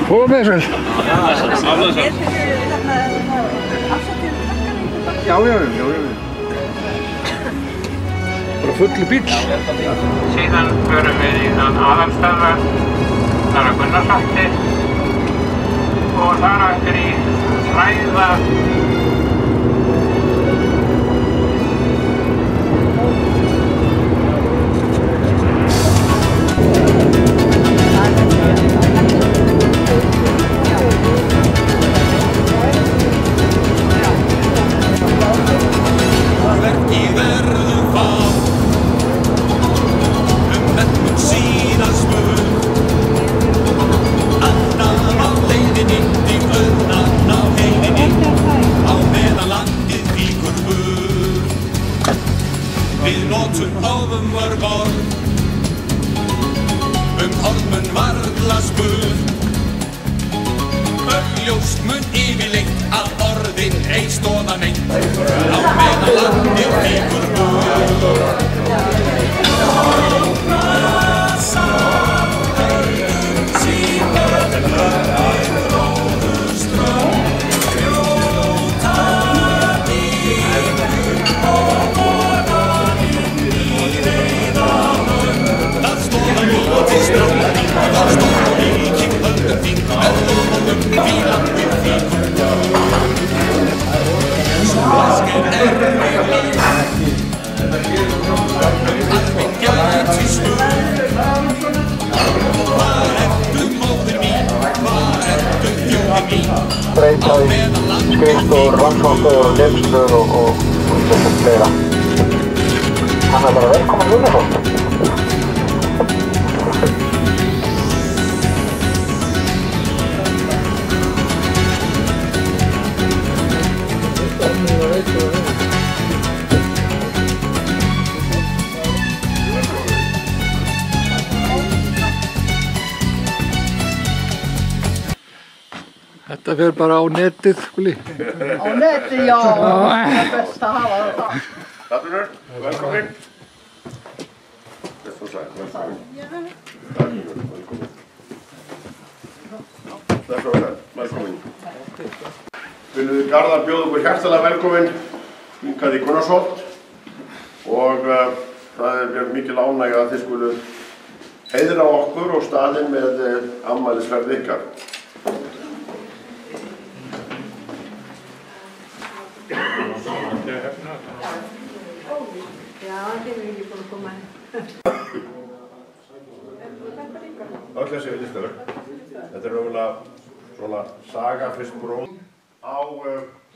Komið með þessu. Já. Bara fullu bíll. Síðan förum við í þann aðalstöðvar, þar að Gunnarsholti og þar eftir í Fræða. Við notum ofum mörg orð, orðmun varla spurð. Augljóst mun yfirleitt að orðin ei stoða neitt, á meðan landið fíkur burt. Breytaði skrifstofur, rannsóknastöðvar og nefnstöðvar og þessum fleira. Hann er bara velkominn Gunnarsholt. Þetta fer bara á netið, Gulli. Á netið, já. Það er best að hafa það. Ragnhildur, velkomin. Velkomin. Viljum við Garðar bjóða okkur hjartalega velkomin hingað í Gunnarsholt og það er mér mikil ánægja að þið skuluð heiðra okkur og staðinn með afmælisferð ykkar. Já, þeir eru ekki búin að koma inn. Öll þessi listaverk. Þetta er raunverulega svona saga fyrst bróð á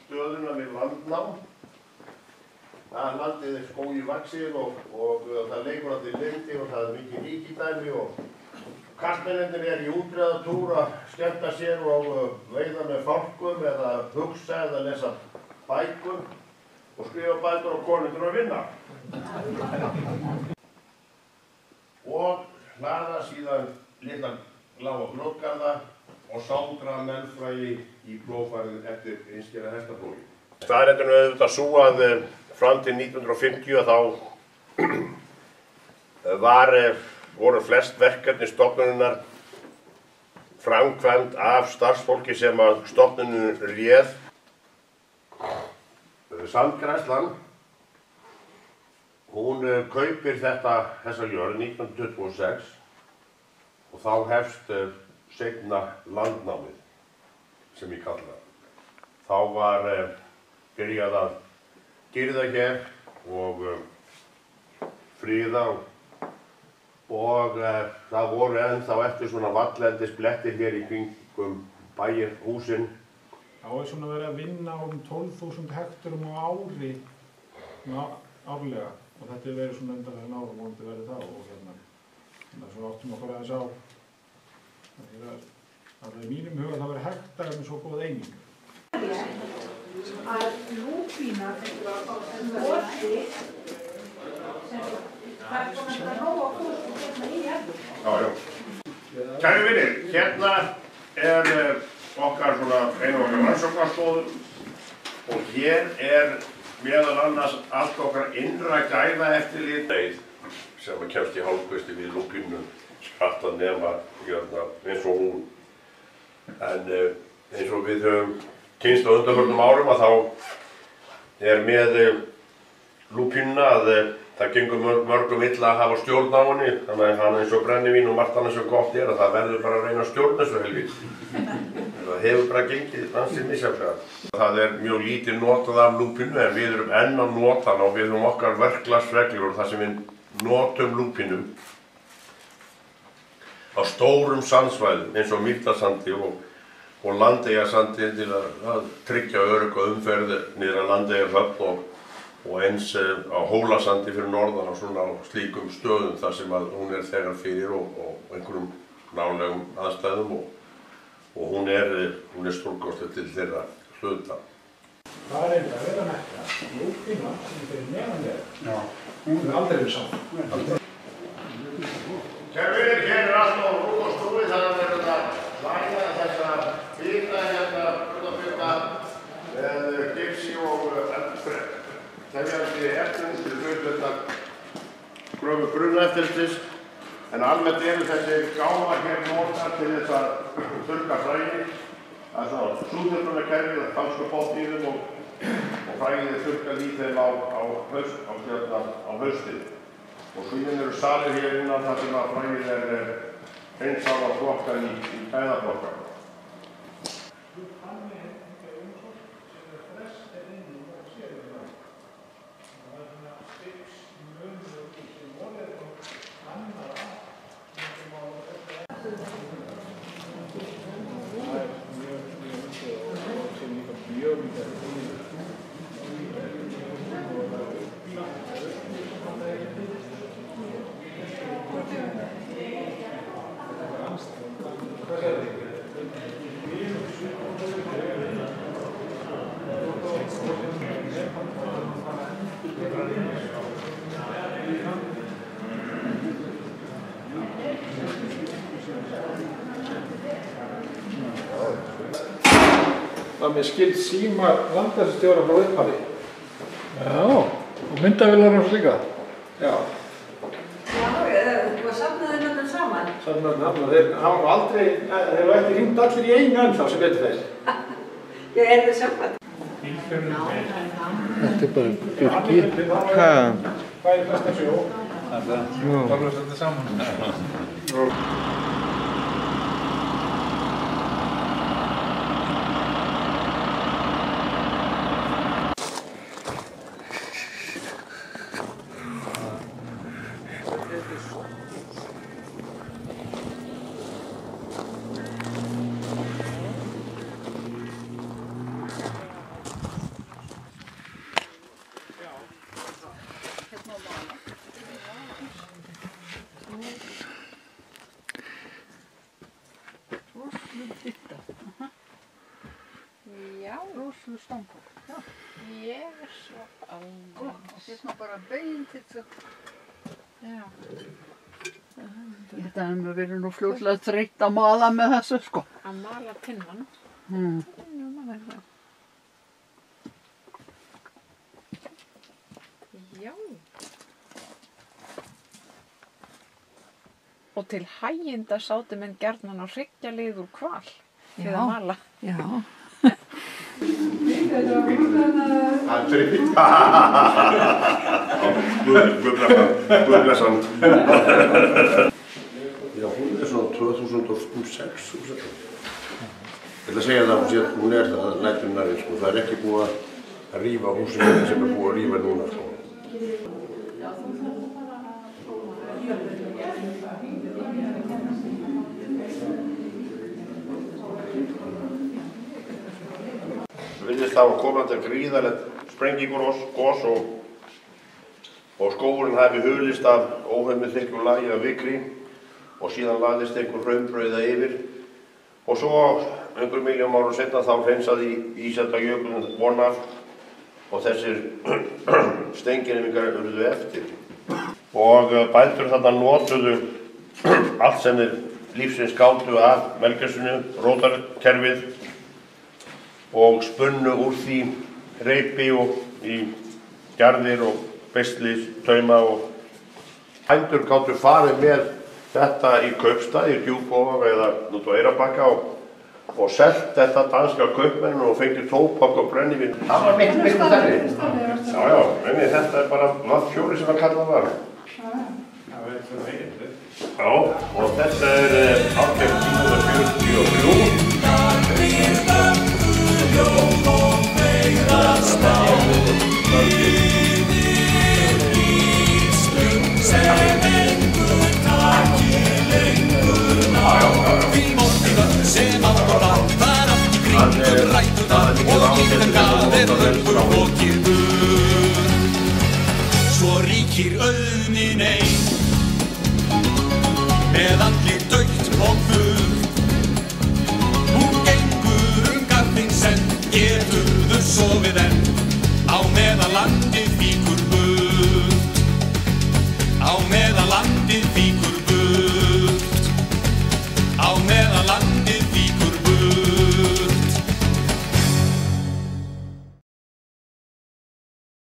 stöðuna við landnám. Það landið er skógi vaxið og það leikur allir lindi og það er mikið ríkidæmi og kastmennirnir er í útreiðatúr að skemmta sér og veiða með fálkum eða hugsa eða lesa bækur og skrifa bækur og konundur að vinna. Og hlaða síðan litla lága grjótgarða og sáldra melfræi í plógfarið eftir einskera hestaprófi. Staðreyndin er auðvitað sú að fram til 1950 þá voru flest verkefni stofnunarinnar framkvæmd af starfsfólki sem að stofnunin réð. Sandgræðslan, hún kaupir þessa jörð 1926 og þá hefst seinna landnámið sem ég kalla það. Þá var byrjað að girða hér og friða og það voru ennþá eftir svona vallendisblettir hér í kringum bæjarhúsin. Það er svona verið að vinna um 12.000 hekturum á ári árlega og þetta er verið svona undanfarinn ára vonandi verið það og þannig að svo áttum okkur aðeins á það er í mínum huga að það verið hektar með svo góð eining. Að lúpína vorti það er komin að nóga fólk hérna í erður. Já. Kæru vinir, hérna er okkar svona einu okkar rannsóknarstofur og hér er meðal annars allt okkar innra gæðaeftirlit sem að kemst í hálfkvisti við lúpínu alltaf nema eins og hún. En eins og við höfum kynnst á undanförnum árum að þá með lúpínuna að það gengur mörgum illa að hafa stjórn á henni, þannig að hann eins og brennivín og margt annað sem gott að það verður bara að reyna að stjórna þessu helvíti. Það hefur bara gengið ansið misjafnlega. Það mjög lítið notað af lúpínu en við erum enn á notan og við erum okkar verklagsreglur þar sem við notum lúpínu á stórum sandsvæðum eins og Mýrdalssandi og Landeyjasandi til að tryggja örugga umferð niður að Landeyjahöfn og eins á Hólasandi fyrir norðan á svona slíkum stöðum þar sem að hún þegar fyrir og einhverjum nálegum aðstæðum og hún stórkostleg til þeirra hluta. Það einnig að vera merkja, lúpína sem fyrir neðanlega, hún aldrei saman. Kerfið hér allt á rúk og stúi þannig að verður að læna þessa bita brunabita með gipsi og tefjandi eftirins til hlutlutar kröfu brunaeftirlis en almennt eru þessi gámar hér notar til þess að þurrka fræði að það súðurbrunarkerfið að falska bótt í þeim og fræðið þurrkað í þeim á haustið. Og síðan eru salir hér innan þar sem að fræðið hreinsað og flokkað í kæðaflokkar. Það með skild síma landgræðslustjóra frá upphafi. Já, og myndavélar hans líka. Já. Já, þú var safnaðið nöfnum saman. Safnaðið nöfnum, þeir hafa aldrei, þeir hafa ekki hringt allir í einu ennþá sem betur þeir. Ég er það samband. Þetta bara Birgir. Hvað flesta sjó? Það er þetta saman. Já, rosalega stangur. Ég er svo alveg. Hérna bara bein til þess. Já. Þetta hefur verið nú fljótlega þreytt að mala með þessu, sko. Að mala pinnan. Já. Og til hæginda sátu menn gjarnan á hryggjalið úr hval við að mala. Já. Aldrei. Guðblessan. Já, hún svona 2006. Ég ætla að segja það að hún það lætur nærri, sko. Það ekki búið að rífa húsinu sem búið að rífa núna, sko. Virðist hafa komandi gríðarlegt sprengigos og skógurinn hafi hulist af óhemju þykku lagi af vikri og síðan lagðist einhver hraunbrauða yfir og svo einhver milljón árum seinna þá hreinsaði ísaldarjökullinn von af og þessir steingervingar urðu eftir. Og bændur þarna notuðu allt sem þeir lífsins gátu af melgresinu, rótarkerfið og spunnu úr því reipi og í gjarðir og beisli, tauma og bændur gátu farið með þetta í kaupstað, í Djúpavogi eða út á Eyrarbakka og og selt þetta danska kaupmenn og fengið tóbak og brennivín. Það var miklu stærri. Já, þetta er bara landfjóri sem að kalla var. Já, og þetta er árgerð 1940 sem ára, þar átt í kringum ræturnar og lífum gaf röngur fokið burt. Svo ríkir auðnin ein, með andlit dautt og furt. Hún gengur garðinn senn, geturðu sofið enn.